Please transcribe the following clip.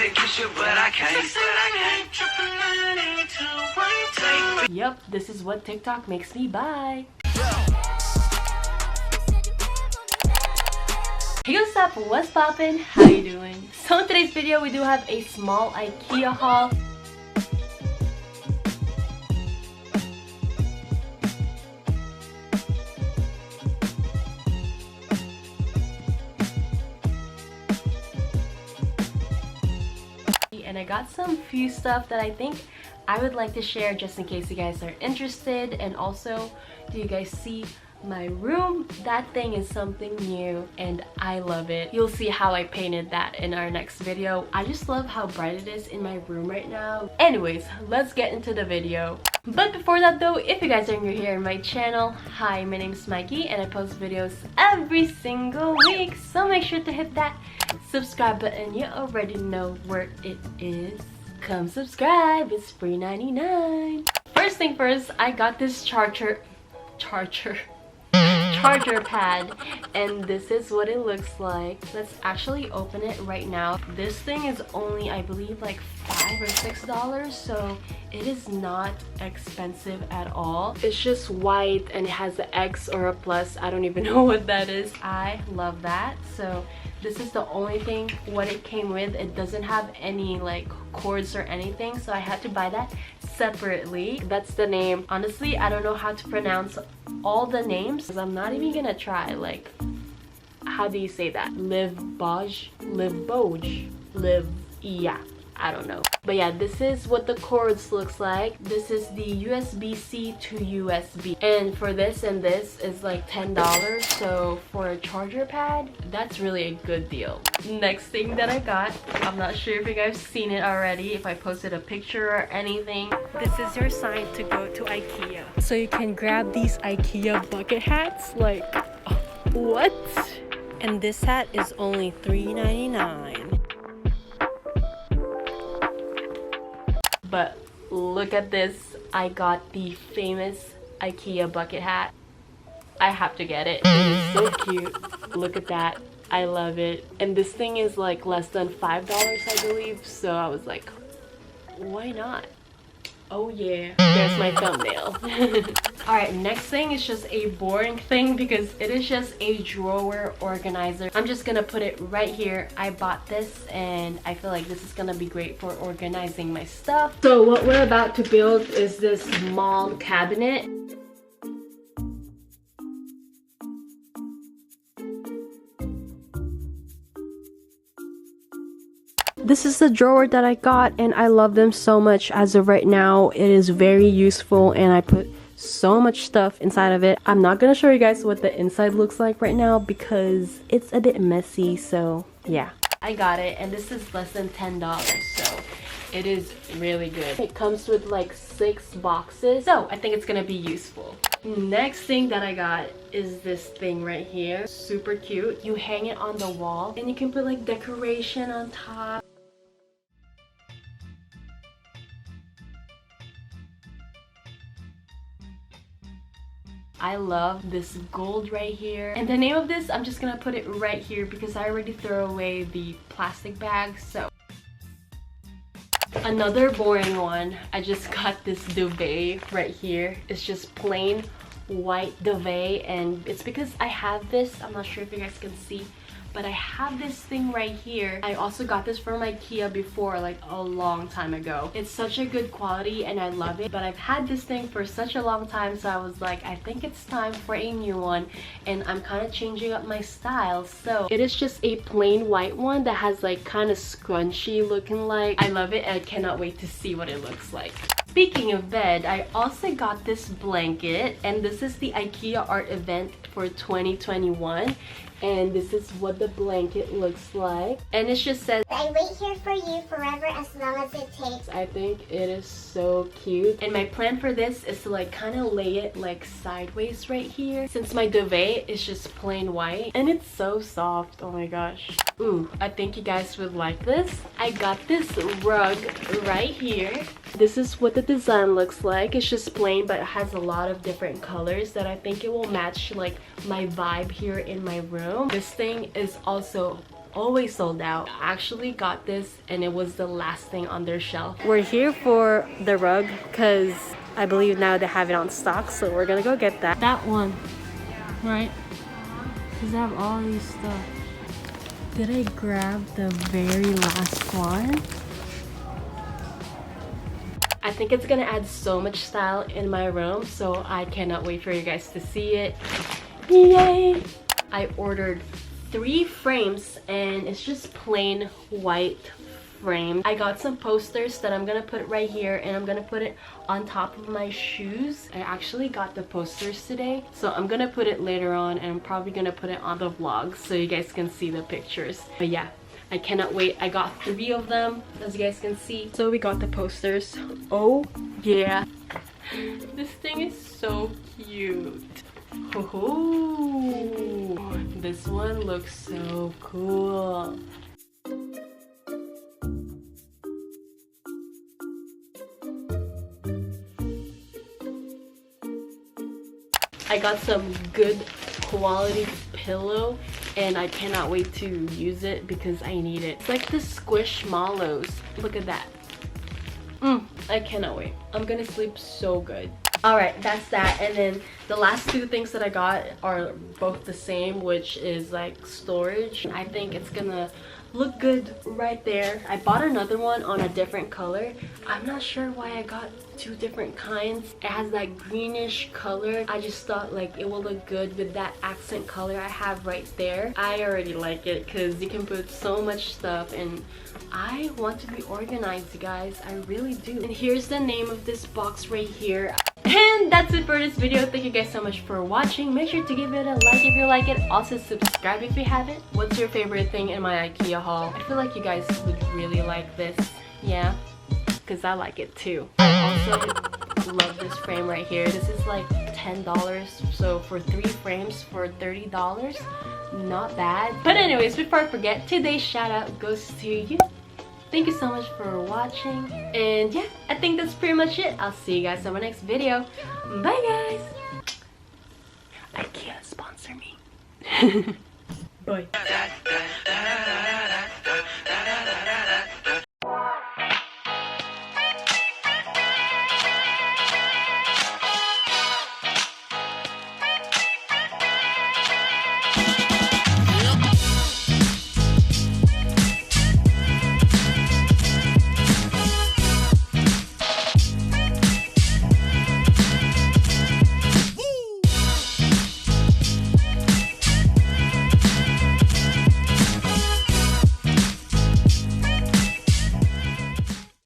wanna kiss you, but I can't. Yep, this is what TikTok makes me buy. Hey, what's up? What's poppin'? How you doing? So in today's video, we do have a small IKEA haul. And I got some few stuff that I think I would like to share just in case you guys are interested. And also, do you guys see my room? That thing is something new and I love it. You'll see how I painted that in our next video. I just love how bright it is in my room right now. Anyways, let's get into the video. But before that though, if you guys are new here in my channel, hi, my name is Mikey and I post videos every single week, so make sure to hit that subscribe button. You already know where it is. Come subscribe, it's free 99. First thing first, I got this charger pad, and this is what it looks like. Let's actually open it right now. This thing is only, I believe, like $5 or $6, so it is not expensive at all. It's just white and it has an X or a plus. I don't even know what that is. I love that. So this is the only thing what it came with. It doesn't have any like cords or anything, so I had to buy that separately. That's the name. Honestly, I don't know how to pronounce all the names, because I'm not even gonna try. Like, how do you say that? Live Boj, yeah, I don't know. But yeah, this is what the cords looks like. This is the USB-C to USB, and for this and this is like $10. So for a charger pad, that's really a good deal. Next thing that I got, I'm not sure if you guys seen it already, if I posted a picture or anything. This is your sign to go to IKEA, so you can grab these IKEA bucket hats. Like, what? And this hat is only $3.99. But look at this. I got the famous IKEA bucket hat. I have to get it. It is so cute. Look at that. I love it. And this thing is like less than $5, I believe. So I was like, why not? Oh yeah, there's my thumbnail. Alright, next thing is just a boring thing because it is just a drawer organizer. I'm just gonna put it right here. I bought this and I feel like this is gonna be great for organizing my stuff. So what we're about to build is this small cabinet. This is the drawer that I got and I love them so much. As of right now, it is very useful and I put so much stuff inside of it. I'm not gonna show you guys what the inside looks like right now because it's a bit messy, so yeah. I got it and this is less than $10, so it is really good. It comes with like 6 boxes, so I think it's gonna be useful. Next thing that I got is this thing right here. Super cute. You hang it on the wall and you can put like decoration on top. I love this gold right here. And the name of this, I'm just gonna put it right here because I already threw away the plastic bag. So another boring one, I just got this duvet right here. It's just plain white duvet, and it's because I have this. I'm not sure if you guys can see, but I have this thing right here. I also got this from IKEA before, like a long time ago. It's such a good quality and I love it, but I've had this thing for such a long time, so I was like, I think it's time for a new one, and I'm kind of changing up my style. So it is just a plain white one that has like kind of scrunchy looking. Like, I love it and I cannot wait to see what it looks like. Speaking of bed, I also got this blanket, and this is the IKEA art event for 2021. And this is what the blanket looks like, and it just says, I wait here for you forever as long as it takes. I think it is so cute, and my plan for this is to like kind of lay it like sideways right here, since my duvet is just plain white and it's so soft. Oh my gosh. Ooh, I think you guys would like this. I got this rug right here. This is what the design looks like. It's just plain, but it has a lot of different colors that I think it will match like my vibe here in my room. This thing is also always sold out. I actually got this and it was the last thing on their shelf. We're here for the rug because I believe now they have it on stock, so we're gonna go get that. That one, right? Because they have all these stuff. Did I grab the very last one? I think it's gonna add so much style in my room, so I cannot wait for you guys to see it. Yay! I ordered 3 frames and it's just plain white frame. I got some posters that I'm gonna put right here and I'm gonna put it on top of my shoes. I actually got the posters today, so I'm gonna put it later on and I'm probably gonna put it on the vlog so you guys can see the pictures. But yeah, I cannot wait. I got 3 of them, as you guys can see. So we got the posters. Oh yeah. This thing is so cute. Oh, this one looks so cool. I got some good quality pillow and I cannot wait to use it because I need it. It's like the Squishmallows. Look at that. I cannot wait. I'm gonna sleep so good. Alright, that's that. And then the last 2 things that I got are both the same, which is like storage. I think it's gonna look good right there. I bought another one on a different color. I'm not sure why I got 2 different kinds. It has that greenish color. I just thought like it will look good with that accent color I have right there. I already like it because you can put so much stuff and I want to be organized, you guys. I really do. And here's the name of this box right here. And that's it for this video. Thank you guys so much for watching. Make sure to give it a like if you like it. Also subscribe if you haven't. What's your favorite thing in my IKEA haul? I feel like you guys would really like this. Yeah, because I like it too. I also love this frame right here. This is like $10. So for 3 frames for $30, not bad. But anyways, before I forget, today's shout out goes to you. Thank you so much for watching, and yeah, I think that's pretty much it. I'll see you guys in my next video. Bye guys. IKEA sponsor me. Bye.